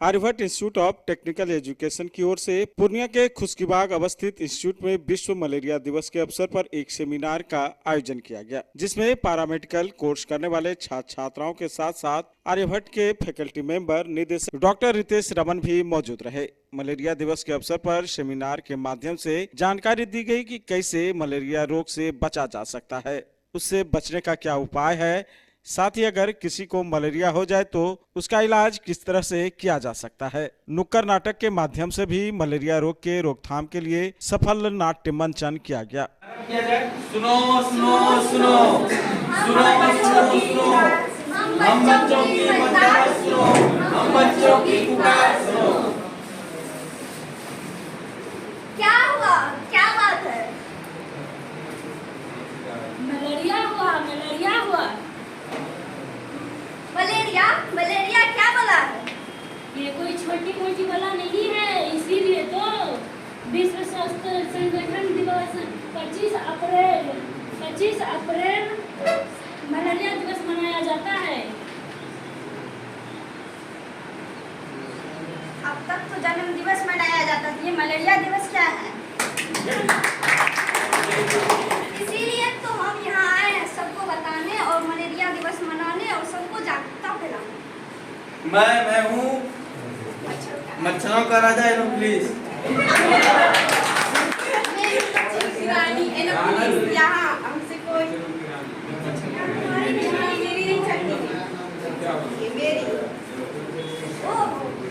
Aryabhata institute of technical education की ओर से पूर्णिया के खुशकीबाग अवस्थित इंस्टीट्यूट में विश्व मलेरिया दिवस के अवसर पर एक सेमिनार का आयोजन किया गया, जिसमें पैरामेडिकल कोर्स करने वाले छात्र छात्राओं के साथ साथ आर्यभट्ट के फैकल्टी मेंबर निदेशक डॉक्टर रितेश रमन भी मौजूद रहे। मलेरिया दिवस के अवसर पर सेमिनार के माध्यम से जानकारी दी गई कि कैसे मलेरिया रोग से बचा जा सकता है, उससे बचने का क्या उपाय है, साथ ही अगर किसी को मलेरिया हो जाए तो उसका इलाज किस तरह से किया जा सकता है। नुक्कड़ नाटक के माध्यम से भी मलेरिया रोग के रोकथाम के लिए सफल नाट्य मंचन किया गया। सुनो सुनो सुनो सुनो सुनो सुनो, हम बच्चों की मदद सुनो, हम बच्चों की पुकार सुनो। क्या हुआ? क्या बात है? मलेरिया हुआ, मलेरिया हुआ। मलेरिया? मलेरिया क्या बला है? ये कोई छोटी मोटी बला नहीं है, इसीलिए तो विश्व स्वास्थ्य संगठन दिवस 25 अप्रैल मलेरिया दिवस मनाया जाता है। अब तक तो जन्म दिवस मनाया जाता था, ये मलेरिया दिवस क्या है? इसीलिए तो हम यहाँ आए हैं सबको बताने और मलेरिया दिवस मनाने और सबको जागरूकता फैलाने। मैं हूँ मच्छरों का राजा एनोफिलिस। यहाँ हमसे कोई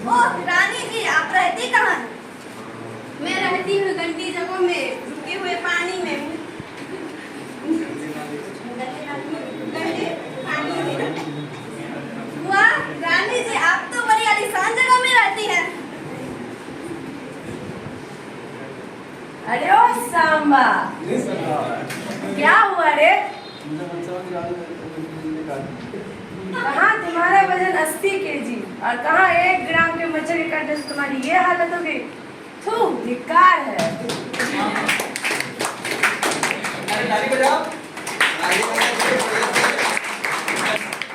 ओह रानी जी, आप रहती कहाँ? मैं रहती हूँ गंदी जगहों में, रुके हुए पानी में। वाह रानी जी, आप तो बड़ी आलीशान जगह में रहती हैं। अरे ओ सांबा, क्या हुआ रे? कहाँ तुम्हारा वजन 80 केजी और कहाँ 1 ग्राम के मच्छर के काटने से तुम्हारी ये हालत हो गई? थू, धिक्कार है।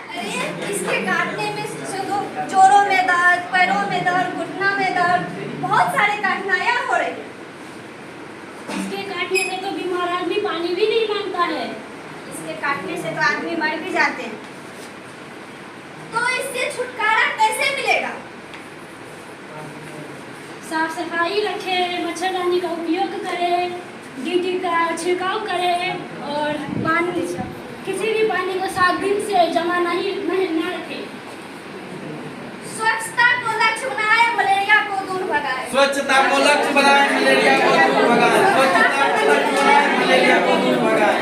अरे इसके काटने में सुनो, जोड़ों में दर्द, पैरों में दर्द, घुटना में दर्द, बहुत सारे कठिनाइयाँ हो रही हैं। इसके काटने से तो बीमार आदमी पानी भी नहीं मांगता है। इसके काटने से तो आदमी मर भी जाते हैं। तो इससे छुटकारा कैसे मिलेगा? साफ सफाई रखे, मच्छरदानी का उपयोग करें, डीटी का छिड़काव करें और पानी, किसी भी पानी को 7 दिन से जमा नहीं रखें। स्वच्छता को लक्ष्य बनाए, मलेरिया को दूर भगाए। स्वच्छता को लक्ष्य बनाए, मलेरिया को दूर भगाए। स्वच्छता को लक्ष्य बनाए, मलेरिया को दूर भगाए।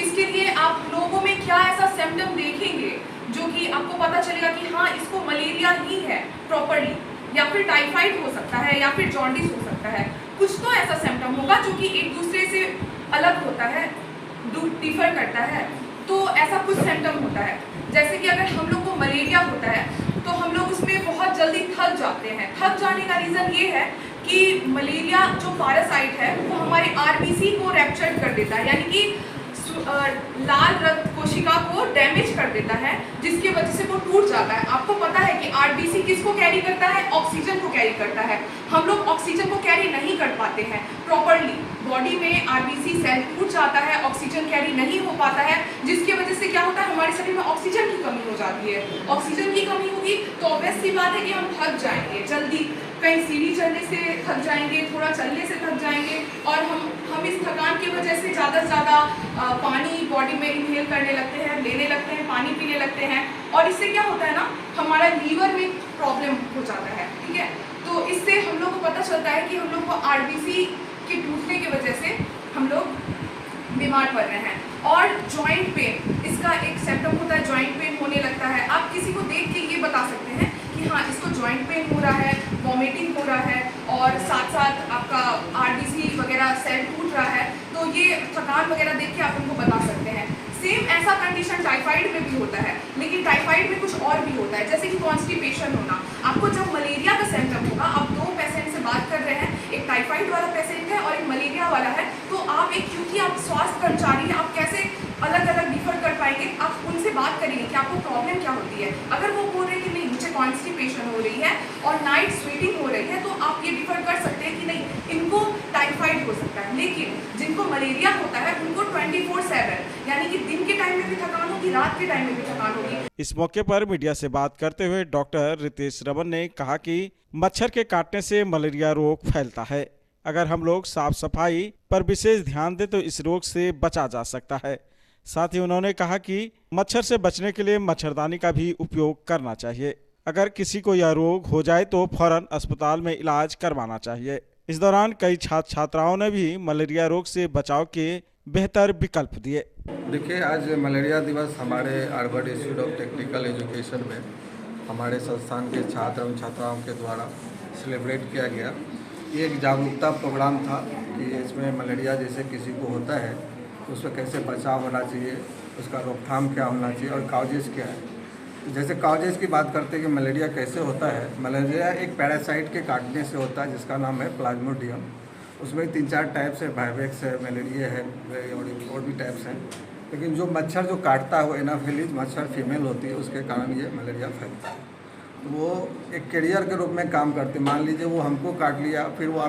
इसके लिए आप लोगों में क्या ऐसा सिम्टम देखेंगे जो कि आपको पता चलेगा कि हाँ इसको मलेरिया ही है प्रॉपरली, या फिर टाइफाइड हो सकता है, या फिर जॉन्डिस हो सकता है। कुछ तो ऐसा सिम्टम होगा जो कि एक दूसरे से अलग होता है, डिफर करता है। तो ऐसा कुछ सिम्टम होता है, जैसे कि अगर हम लोग को मलेरिया होता है तो हम लोग उसमें बहुत जल्दी थक जाते हैं। थक जाने का रीज़न ये है कि मलेरिया जो पैरासाइट है वो हमारे आरबीसी को रैप्चर कर देता है, यानी कि लाल रक्त कोशिका को डैमेज कर देता है, जिसकी वजह से वो टूट जाता है। आपको पता है कि आरबीसी किसको कैरी करता है? ऑक्सीजन को कैरी करता है। हम लोग ऑक्सीजन को कैरी नहीं कर पाते हैं प्रॉपरली। बॉडी में आरबीसी सेल टूट जाता है, ऑक्सीजन कैरी नहीं हो पाता है, जिसकी वजह से क्या होता है, हमारे शरीर में ऑक्सीजन की कमी हो जाती है। ऑक्सीजन की कमी होगी तो ऑब्वियस सी बात है कि हम थक जाएंगे जल्दी, कहीं सीढ़ी चढ़ने से थक जाएंगे, थोड़ा चलने से थक जाएंगे, और हम इस थकान की वजह से ज़्यादा से ज़्यादा पानी बॉडी में इनहेल करने लगते हैं, लेने लगते हैं, पानी पीने लगते हैं, और इससे क्या होता है ना, हमारा लीवर में प्रॉब्लम हो जाता है। ठीक है, तो इससे हम लोग को पता चलता है कि हम लोग को आरबीसी के टूटने की वजह से हम लोग बीमार पड़ रहे हैं। और जॉइंट पेन, इसका एक सिम्टम होता है, जॉइंट पेन होने लगता है। आप किसी को देख के ये बता सकते हैं कि हाँ इसको जॉइंट पेन हो रहा है, वॉमिटिंग हो रहा है, और साथ साथ आपका आरबीसी वगैरह सेल टूट रहा है। तो ये थकान वगैरह देख के आप उनको बता सकते हैं। सेम ऐसा कंडीशन टाइफाइड में भी होता है, लेकिन टाइफाइड में कुछ और भी होता है, जैसे कि कॉन्स्टिपेशन होना। आपको जब मलेरिया का सिम्टम होगा, आप 2 पेशेंट से बात कर रहे हैं, एक टाइफाइड वाला पेशेंट है और एक मलेरिया वाला है, तो आप क्योंकि आप स्वास्थ्य कर्मचारी हैं, आप कैसे अलग अलग डिफर कर पाएंगे? आप उनसे बात करेंगे कि आपको प्रॉब्लम क्या होती है। अगर वो बोल रहे हैं कि नहीं मुझे कॉन्स्टिपेशन हो रही है लेकिन जिनको मलेरिया होता है उनको 24/7 यानी कि दिन के टाइम में भी थकान होगी, रात के टाइम में भी थकान होगी। इस मौके पर मीडिया से बात करते हुए डॉक्टर रितेश रमन ने कहा कि मच्छर के काटने से मलेरिया रोग फैलता है। अगर हम लोग साफ सफाई पर विशेष ध्यान दें तो इस रोग से बचा जा सकता है। साथ ही उन्होंने कहा कि मच्छर से बचने के लिए मच्छरदानी का भी उपयोग करना चाहिए। अगर किसी को यह रोग हो जाए तो फौरन अस्पताल में इलाज करवाना चाहिए। इस दौरान कई छात्र छात्राओं ने भी मलेरिया रोग से बचाव के बेहतर विकल्प दिए। देखिए, आज मलेरिया दिवस हमारे Aryabhatta institute of technical education में हमारे संस्थान के छात्र एवं छात्राओं के द्वारा सेलिब्रेट किया गया। ये एक जागरूकता प्रोग्राम था कि इसमें मलेरिया जैसे किसी को होता है तो उसमें कैसे बचाव होना चाहिए, उसका रोकथाम क्या होना चाहिए और काउजेस क्या है। जैसे काउजेस की बात करते हैं कि मलेरिया कैसे होता है। मलेरिया एक पैरासाइट के काटने से होता है जिसका नाम है प्लाज्मोडियम। उसमें 3-4 टाइप्स है, वाइवेक्स है, मलेरिया है और भी टाइप्स हैं। लेकिन जो मच्छर जो काटता है वो एनाफिलीज मच्छर फीमेल होती है, उसके कारण ये मलेरिया फैलता है। तो वो एक कैरियर के रूप में काम करते। मान लीजिए वो हमको काट लिया, फिर वो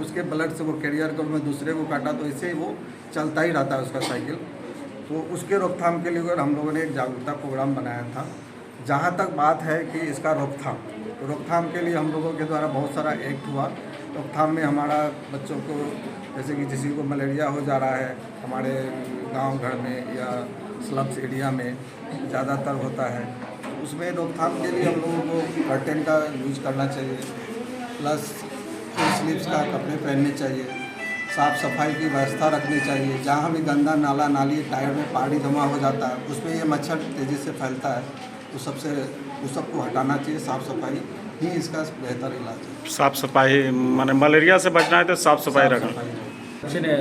उसके ब्लड से वो कैरियर के रूप में दूसरे को काटा, तो इससे ही वो चलता ही रहता है उसका साइकिल। तो उसके रोकथाम के लिए हम लोगों ने एक जागरूकता प्रोग्राम बनाया था। जहाँ तक बात है कि इसका रोकथाम के लिए हम लोगों के द्वारा बहुत सारा एक्ट हुआ। रोकथाम में हमारा बच्चों को जैसे कि किसी को मलेरिया हो जा रहा है, हमारे गांव घर में या स्लम्स एरिया में ज़्यादातर होता है, तो उसमें रोकथाम के लिए हम लोगों को कर्टेन का यूज करना चाहिए, प्लस स्लीव्स का कपड़े पहनने चाहिए, साफ़ सफाई की व्यवस्था रखनी चाहिए। जहाँ भी गंदा नाला नाली टायर में पानी जमा हो जाता है उसमें ये मच्छर तेज़ी से फैलता है, तो उस सबको हटाना चाहिए। साफ़ सफाई ही इसका बेहतर इलाज है। साफ सफाई माने मलेरिया से बचना है तो साफ सफाई रखना। बच्चे ने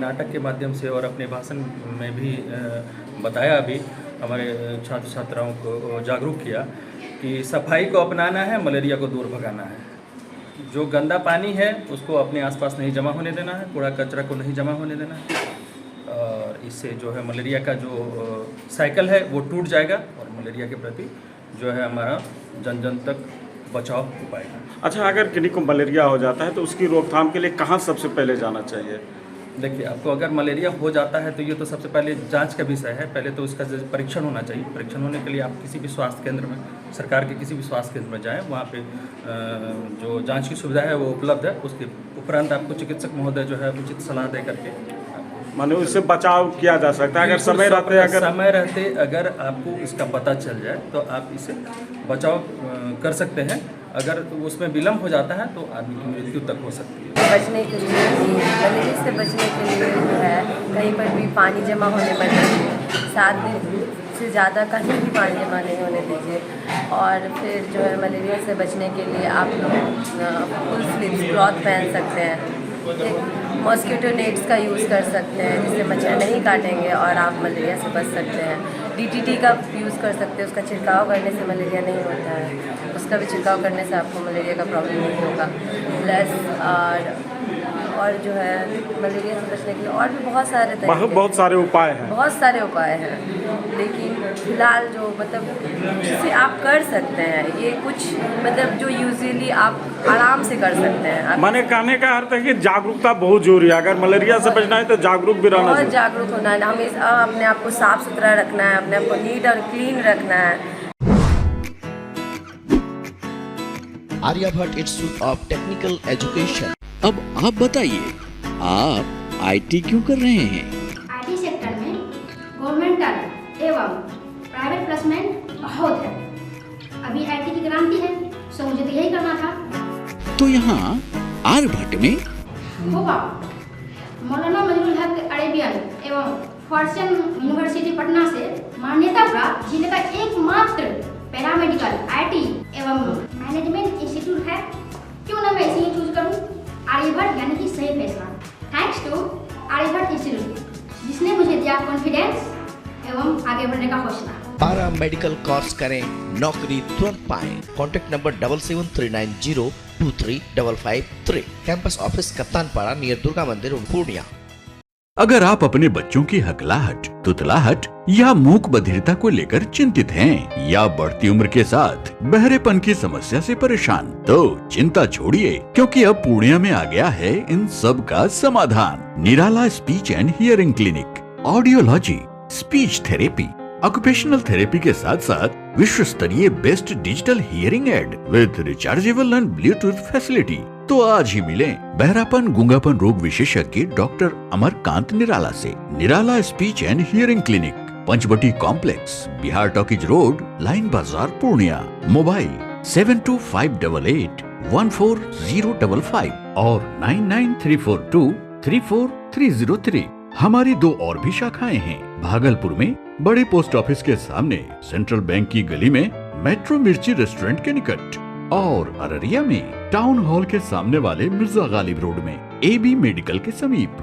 नाटक के माध्यम से और अपने भाषण में भी बताया, अभी हमारे छात्र छात्राओं को जागरूक किया कि सफाई को अपनाना है, मलेरिया को दूर भगाना है। जो गंदा पानी है उसको अपने आसपास नहीं जमा होने देना है, कूड़ा कचरा को नहीं जमा होने देना है, और इससे जो है मलेरिया का जो साइकिल है वो टूट जाएगा और मलेरिया के प्रति जो है हमारा जन जन तक बचाव हो पाएगा। अच्छा, अगर किसी को मलेरिया हो जाता है तो उसकी रोकथाम के लिए कहाँ सबसे पहले जाना चाहिए? देखिए, आपको अगर मलेरिया हो जाता है तो ये तो सबसे पहले जांच का विषय है। पहले तो उसका परीक्षण होना चाहिए। परीक्षण होने के लिए आप किसी भी स्वास्थ्य केंद्र में, सरकार के किसी भी स्वास्थ्य केंद्र में जाएं, वहाँ पे जो जांच की सुविधा है वो उपलब्ध है। उसके उपरांत आपको चिकित्सक महोदय जो है उचित सलाह दे करके माने उससे बचाव किया जा सकता है। अगर समय रहते अगर आपको इसका पता चल जाए तो आप इसे बचाव कर सकते हैं। अगर उसमें विलम्ब हो जाता है तो आदमी की मृत्यु तक हो सकती है। बचने के लिए, मलेरिया से बचने के लिए जो है कहीं पर भी पानी जमा होने मत दीजिए। 7 दिन से ज़्यादा कहीं भी पानी जमा नहीं होने दीजिए। और फिर जो है मलेरिया से बचने के लिए आप लोग फुल स्लीव्स क्लॉथ पहन सकते हैं। मॉस्किटो नेट्स का यूज़ कर सकते हैं जिससे मच्छर नहीं काटेंगे और आप मलेरिया से बच सकते हैं। DDT का यूज़ कर सकते हैं, उसका छिड़काव करने से मलेरिया नहीं होता है। उसका भी छिड़काव करने से आपको मलेरिया का प्रॉब्लम नहीं होगा। प्लस और जो है मलेरिया से बचने के लिए और भी बहुत सारे बहुत सारे उपाय हैं। लेकिन फिलहाल जो मतलब जिसे आप कर सकते हैं, ये कुछ मतलब जो यूजुअली आप आराम से कर सकते हैं। मैंने कहने का अर्थ है कि जागरूकता बहुत जरूरी है। अगर मलेरिया से बचना है तो जागरूक भी रहना चाहिए। बहुत जागरूक होना है, हमें अपने आप को साफ सुथरा रखना है, अपने आप को नीट और क्लीन रखना है। Aryabhatta institute of technical education. अब आप बताइए, आप IT क्यों कर रहे हैं? IT सेक्टर में गवर्नमेंटल एवं प्राइवेट प्लेसमेंट बहुत है। अभी IT की क्रांति है, सो मुझे तो यही करना था। तो यहाँ आर्यभट्ट में होगा मौलाना मजरूल हक अरेबियन एवं फॉर्च्यून यूनिवर्सिटी पटना से मान्यता प्राप्त जिले का एकमात्र पैरामेडिकल IT एवं मैनेजमेंट इंस्टीट्यूट है। क्यों ना मैं इसे ही चूज करूं? आर्यभट्ट यानी कि सही फैसला। थैंक्स टू आर्यभट्ट इंस्टीट्यूट जिसने मुझे दिया कॉन्फिडेंस एवं आगे बढ़ने का हौसला। पारा मेडिकल कोर्स करें, नौकरी तुरंत पाएं। Contact number 7739023553। Campus office Kaptanpara near Durga Mandir Purnia. अगर आप अपने बच्चों की हकलाहट, तुतलाहट या मूक बधिरता को लेकर चिंतित हैं या बढ़ती उम्र के साथ बहरेपन की समस्या से परेशान, तो चिंता छोड़िए, क्योंकि अब पूर्णिया में आ गया है इन सब का समाधान। Nirala speech and hearing clinic, audiology, speech therapy, occupational therapy के साथ साथ विश्व स्तरीय best digital hearing aid with rechargeable and bluetooth facility. तो आज ही मिलें बहरापन गूंगापन रोग विशेषज्ञ डॉक्टर अमरकांत निराला से। Nirala speech and hearing clinic, Panchavati complex, Bihar talkies road, line Bazar, Purnia. Mobile 7258814055 और 9934234303। हमारी 2 और भी शाखाएं हैं, भागलपुर में बड़े पोस्ट ऑफिस के सामने, सेंट्रल बैंक की गली में, मेट्रो मिर्ची रेस्टोरेंट के निकट, और अररिया में टाउन हॉल के सामने वाले मिर्जा गालिब रोड में, AB मेडिकल के समीप।